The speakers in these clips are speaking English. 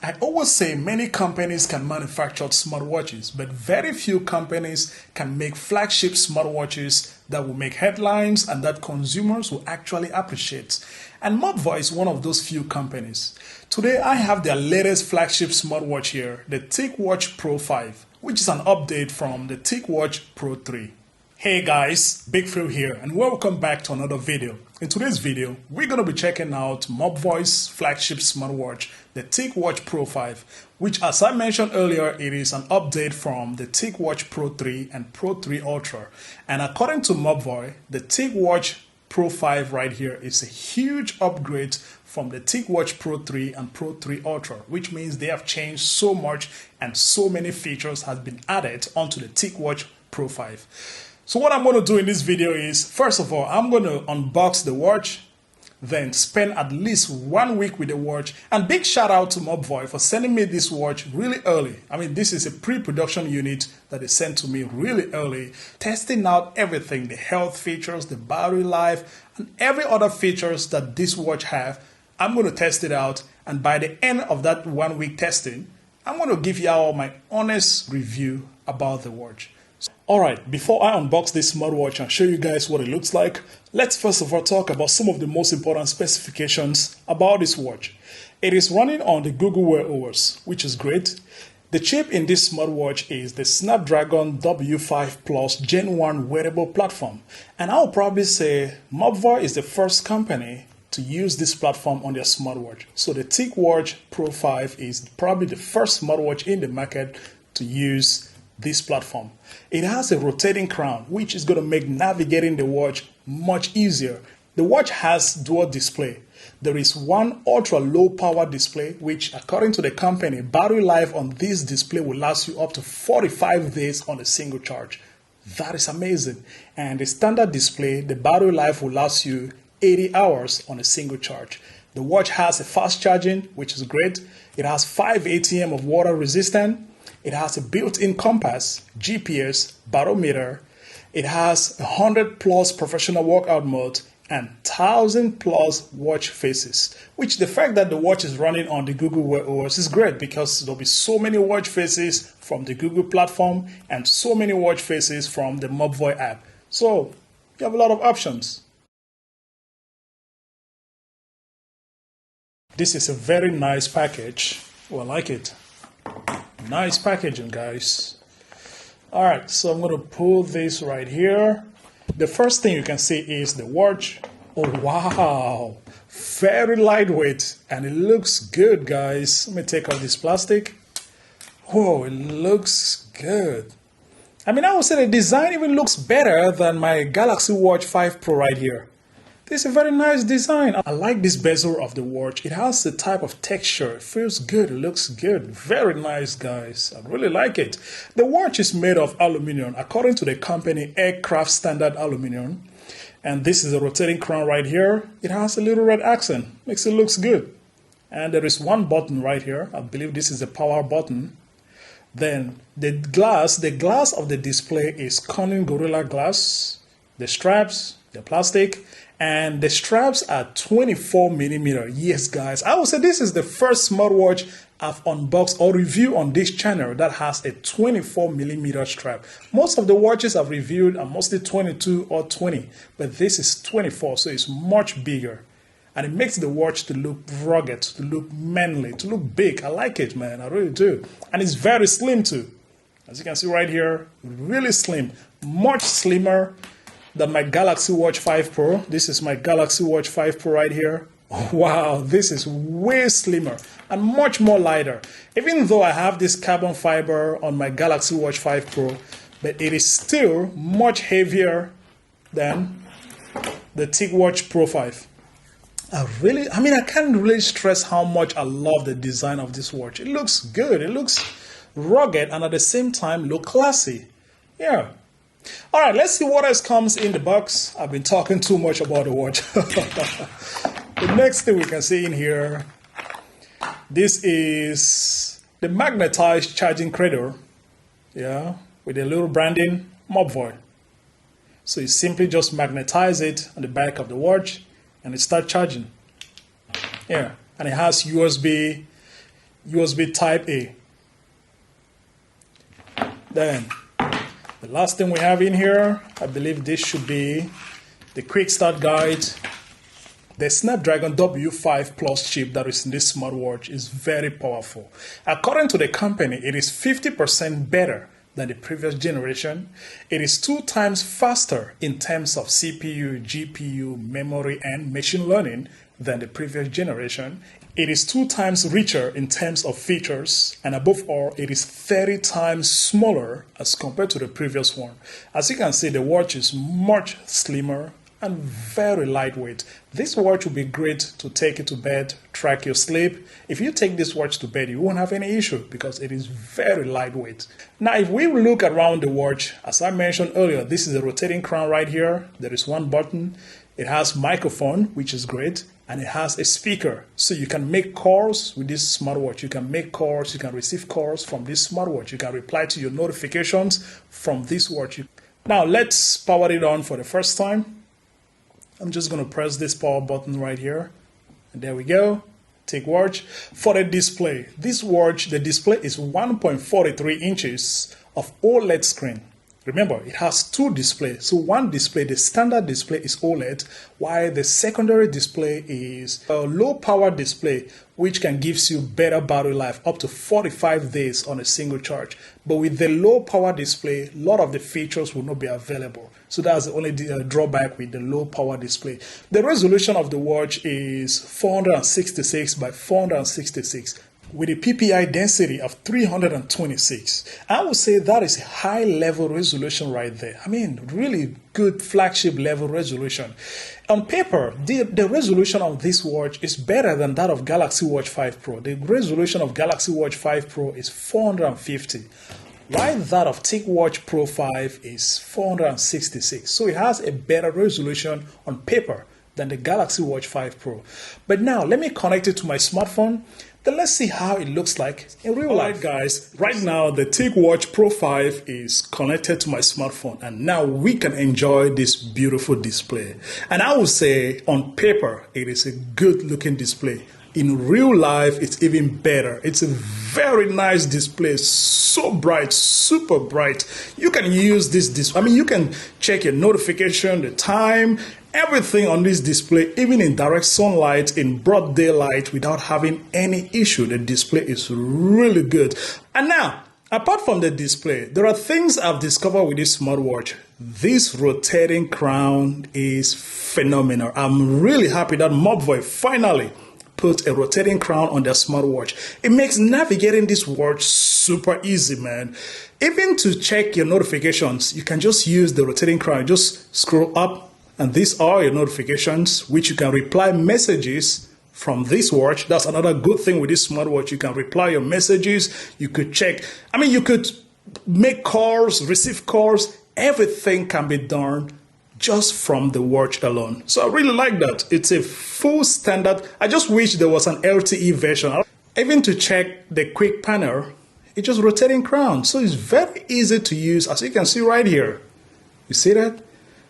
I always say many companies can manufacture smartwatches, but very few companies can make flagship smartwatches that will make headlines and that consumers will actually appreciate. And Mobvoi is one of those few companies. Today I have their latest flagship smartwatch here, the TicWatch Pro 5, which is an update from the TicWatch Pro 3. Hey guys, Big Phil here and welcome back to another video. In today's video, we're going to be checking out Mobvoi's flagship smartwatch, the TicWatch Pro 5, which as I mentioned earlier, it is an update from the TicWatch Pro 3 and Pro 3 Ultra. And according to Mobvoi, the TicWatch Pro 5 right here is a huge upgrade from the TicWatch Pro 3 and Pro 3 Ultra, which means they have changed so much and so many features have been added onto the TicWatch Pro 5. So what I'm going to do in this video is, first of all, I'm going to unbox the watch, then spend at least 1 week with the watch. And big shout out to Mobvoi for sending me this watch really early. I mean, this is a pre-production unit that they sent to me really early, testing out everything, the health features, the battery life, and every other features that this watch have. I'm going to test it out. And by the end of that 1 week testing, I'm going to give you all my honest review about the watch. Alright, before I unbox this smartwatch and show you guys what it looks like, let's first of all talk about some of the most important specifications about this watch. It is running on the Google Wear OS, which is great. The chip in this smartwatch is the Snapdragon W5 Plus Gen 1 wearable platform. And I'll probably say Mobvoi is the first company to use this platform on their smartwatch. So the TicWatch Pro 5 is probably the first smartwatch in the market to use this platform. It has a rotating crown, which is going to make navigating the watch much easier. The watch has dual display. There is one ultra low power display, which according to the company, battery life on this display will last you up to 45 days on a single charge. That is amazing. And the standard display, the battery life will last you 80 hours on a single charge. The watch has a fast charging, which is great. It has 5 ATM of water resistant. It has a built-in compass, GPS, barometer. It has 100 plus professional workout mode and 1,000 plus watch faces, which the fact that the watch is running on the Google Wear OS is great because there'll be so many watch faces from the Google platform and so many watch faces from the Mobvoi app. So you have a lot of options. This is a very nice package. Oh, I like it. Nice packaging, guys. All right, so I'm going to pull this right here. The first thing you can see is the watch. Oh, wow. Very lightweight, and it looks good, guys. Let me take off this plastic. Oh, it looks good. I mean, I would say the design even looks better than my Galaxy Watch 5 Pro right here. This is a very nice design. I like this bezel of the watch. It has the type of texture. It feels good. It looks good. Very nice, guys. I really like it. The watch is made of aluminum, according to the company Aircraft Standard Aluminum. And this is a rotating crown right here. It has a little red accent. Makes it look good. And there is one button right here. I believe this is the power button. Then the glass of the display is Corning Gorilla Glass. The straps, the plastic. And the straps are 24 millimeter. Yes, guys, I would say this is the first smartwatch I've unboxed or reviewed on this channel that has a 24 millimeter strap. Most of the watches I've reviewed are mostly 22 or 20, but this is 24, so it's much bigger. And it makes the watch to look rugged, to look manly, to look big. I like it, man, I really do. And it's very slim too. As you can see right here, really slim, much slimmer than my Galaxy Watch 5 Pro. This is my Galaxy Watch 5 Pro right here. Wow, this is way slimmer and much more lighter. Even though I have this carbon fiber on my Galaxy Watch 5 Pro, but it is still much heavier than the TicWatch Pro 5. I can't really stress how much I love the design of this watch. It looks good. It looks rugged and at the same time look classy. Yeah. All right, let's see what else comes in the box. I've been talking too much about the watch. The next thing we can see in here, this is the magnetized charging cradle. Yeah, with a little branding, Mobvoi. So you simply just magnetize it on the back of the watch and it starts charging. Yeah, and it has USB USB Type A. Then the last thing we have in here, I believe this should be the quick start guide. The Snapdragon W5 Plus chip that is in this smartwatch is very powerful. According to the company, it is 50% better than the previous generation. It is 2 times faster in terms of CPU, GPU, memory, and machine learning than the previous generation. It is 2 times richer in terms of features, and above all, it is 30 times smaller as compared to the previous one. As you can see, the watch is much slimmer and very lightweight. This watch will be great to take it to bed, track your sleep. If you take this watch to bed, you won't have any issue because it is very lightweight. Now, if we look around the watch, as I mentioned earlier, this is a rotating crown right here. There is one button. It has microphone, which is great, and it has a speaker. So you can make calls with this smartwatch. You can make calls, you can receive calls from this smartwatch. You can reply to your notifications from this watch. Now, let's power it on for the first time. I'm just going to press this power button right here. And there we go. TicWatch. For the display, this watch, the display is 1.43 inches of OLED screen. Remember, it has 2 displays. So one display, the standard display is OLED, while the secondary display is a low power display, which can give you better battery life, up to 45 days on a single charge. But with the low power display, a lot of the features will not be available. So that's the only drawback with the low power display. The resolution of the watch is 466 by 466. With a PPI density of 326. I would say that is a high level resolution right there. I mean, really good flagship level resolution. On paper, the resolution of this watch is better than that of Galaxy Watch 5 Pro. The resolution of Galaxy Watch 5 Pro is 450. While that of TicWatch Pro 5 is 466. So it has a better resolution on paper than the Galaxy Watch 5 Pro. But now, let me connect it to my smartphone. Then let's see how it looks like in real life. Alright guys, right now the TicWatch Pro 5 is connected to my smartphone, and now we can enjoy this beautiful display. And I would say on paper it is a good looking display. In real life it's even better. It's a very nice display, so bright, super bright. You can use this display. I mean, you can check your notification, the time, everything on this display, even in direct sunlight, in broad daylight, without having any issue. The display is really good. And now, apart from the display, there are things I've discovered with this smartwatch. This rotating crown is phenomenal. I'm really happy that Mobvoi finally put a rotating crown on their smartwatch. It makes navigating this watch super easy, man. Even to check your notifications, you can just use the rotating crown. Just scroll up, and these are your notifications, which you can reply messages from this watch. That's another good thing with this smartwatch. You can reply your messages. You could check. I mean, you could make calls, receive calls. Everything can be done just from the watch alone. So I really like that. It's a full standard. I just wish there was an LTE version. Even to check the quick panel, it's just rotating crown. So it's very easy to use, as you can see right here. You see that?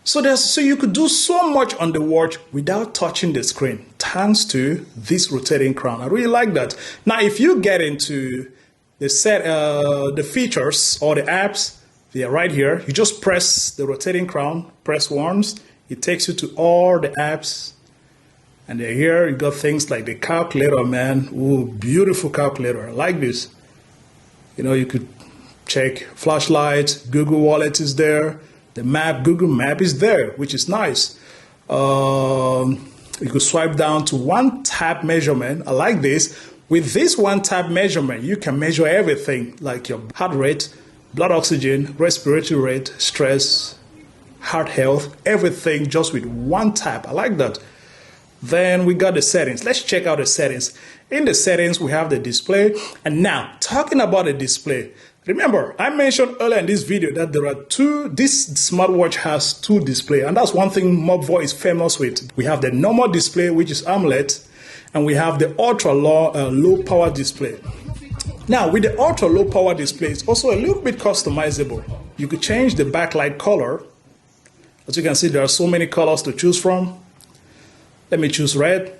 So you could do so much on the watch without touching the screen, thanks to this rotating crown. I really like that. Now, if you get into the features or the apps, they are right here. You just press the rotating crown, press once. It takes you to all the apps. And they're here. You got things like the calculator, man. Ooh, beautiful calculator. I like this. You know, you could check flashlight, Google Wallet is there. The map, Google Map is there, which is nice. You could swipe down to one tap measurement. I like this. With this one tap measurement, you can measure everything like your heart rate, blood oxygen, respiratory rate, stress, heart health, everything just with one tap. I like that. Then we got the settings. Let's check out the settings. In the settings, we have the display. And now, talking about the display, remember, I mentioned earlier in this video that there are this smartwatch has 2 displays, and that's one thing Mobvoi is famous with. We have the normal display, which is AMOLED, and we have the ultra low power display. Now, with the ultra low power display, it's also a little bit customizable. You could change the backlight color. As you can see, there are so many colors to choose from. Let me choose red.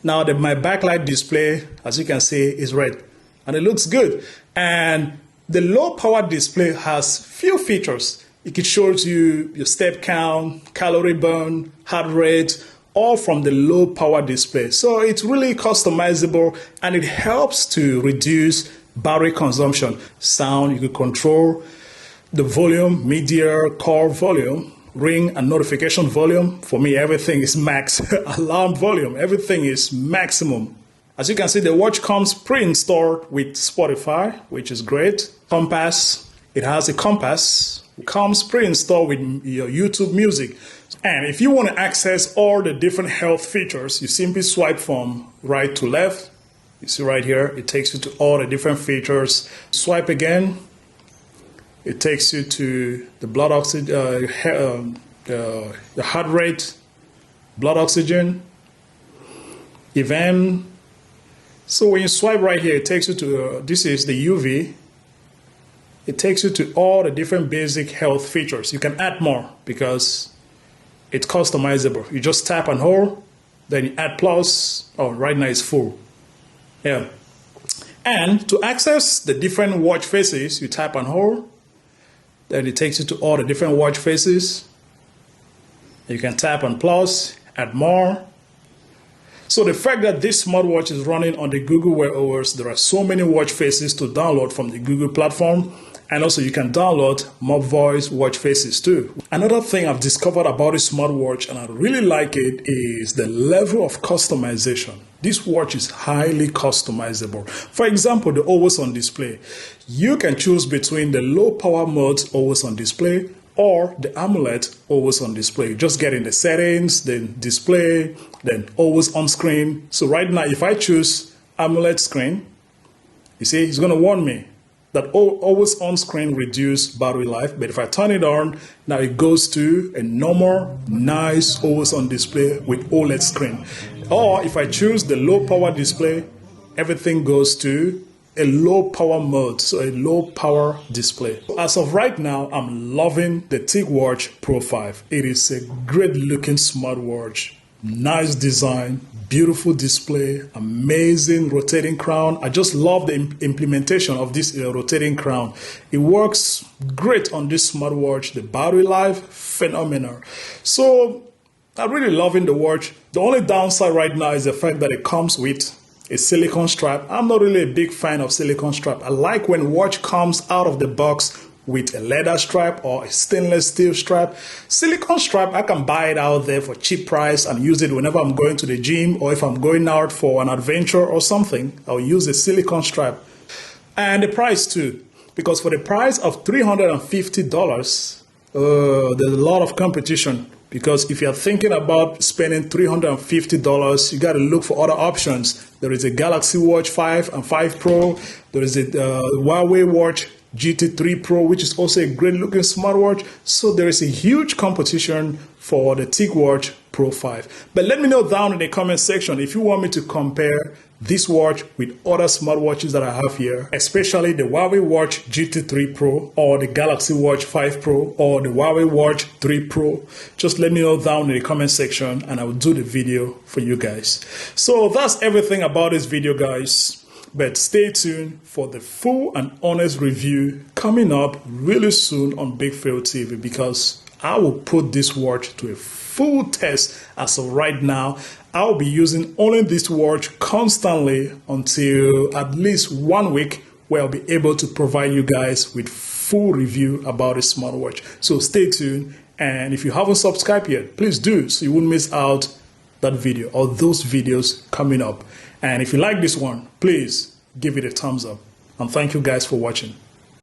Now my backlight display, as you can see, is red and it looks good. And the low power display has few features. It shows you your step count, calorie burn, heart rate, all from the low power display. So it's really customizable and it helps to reduce battery consumption. Sound, you can control the volume, media, call volume, ring and notification volume. For me, everything is max. Alarm volume, everything is maximum. As you can see, the watch comes pre-installed with Spotify, which is great. Compass, it has a compass. It comes pre-installed with your YouTube music. And if you want to access all the different health features, you simply swipe from right to left. You see right here, it takes you to all the different features. Swipe again. It takes you to the blood oxygen, the heart rate, blood oxygen, event. So when you swipe right here, it takes you to, this is the UV. It takes you to all the different basic health features. You can add more because it's customizable. You just tap and hold, then you add plus. Oh, right now it's full. Yeah. And to access the different watch faces, you tap and hold. Then it takes you to all the different watch faces. You can tap on plus, add more. So the fact that this smartwatch is running on the Google Wear OS, there are so many watch faces to download from the Google platform. And also you can download more voice watch faces too. Another thing I've discovered about this smartwatch, and I really like it, is the level of customization. This watch is highly customizable. For example, the always on display. You can choose between the low power mode always on display or the AMOLED always on display. Just get in the settings, then display, then always on screen. So right now, if I choose AMOLED screen, you see, it's going to warn me that always on screen reduce battery life. But if I turn it on, now it goes to a normal, nice always on display with OLED screen. Or if I choose the low power display, everything goes to a low power mode, so a low power display. As of right now, I'm loving the TicWatch Pro 5. It is a great looking smartwatch, nice design, beautiful display, amazing rotating crown. I just love the implementation of this rotating crown. It works great on this smartwatch. The battery life, phenomenal. So I'm really loving the watch. The only downside right now is the fact that it comes with a silicone strap. I'm not really a big fan of silicone strap. I like when watch comes out of the box with a leather strap or a stainless steel strap. Silicone strap, I can buy it out there for cheap price and use it whenever I'm going to the gym, or if I'm going out for an adventure or something, I'll use a silicone strap. And the price too, because for the price of $350, there's a lot of competition. Because if you're thinking about spending $350, you got to look for other options. There is a Galaxy Watch 5 and 5 Pro. There is a Huawei Watch GT3 Pro, which is also a great looking smartwatch. So there is a huge competition for the TicWatch Pro 5. But let me know down in the comment section if you want me to compare this watch with other smartwatches that I have here, especially the Huawei Watch GT3 Pro or the Galaxy Watch 5 Pro or the Huawei Watch 3 Pro. Just let me know down in the comment section and I will do the video for you guys. So that's everything about this video, guys. But stay tuned for the full and honest review coming up really soon on Big Fail TV, because I will put this watch to a full test. As of right now, I'll be using only this watch constantly until at least 1 week, where I'll be able to provide you guys with full review about this smartwatch. So stay tuned, and if you haven't subscribed yet, please do, so you won't miss out that video or those videos coming up. And if you like this one, please give it a thumbs up, and thank you guys for watching.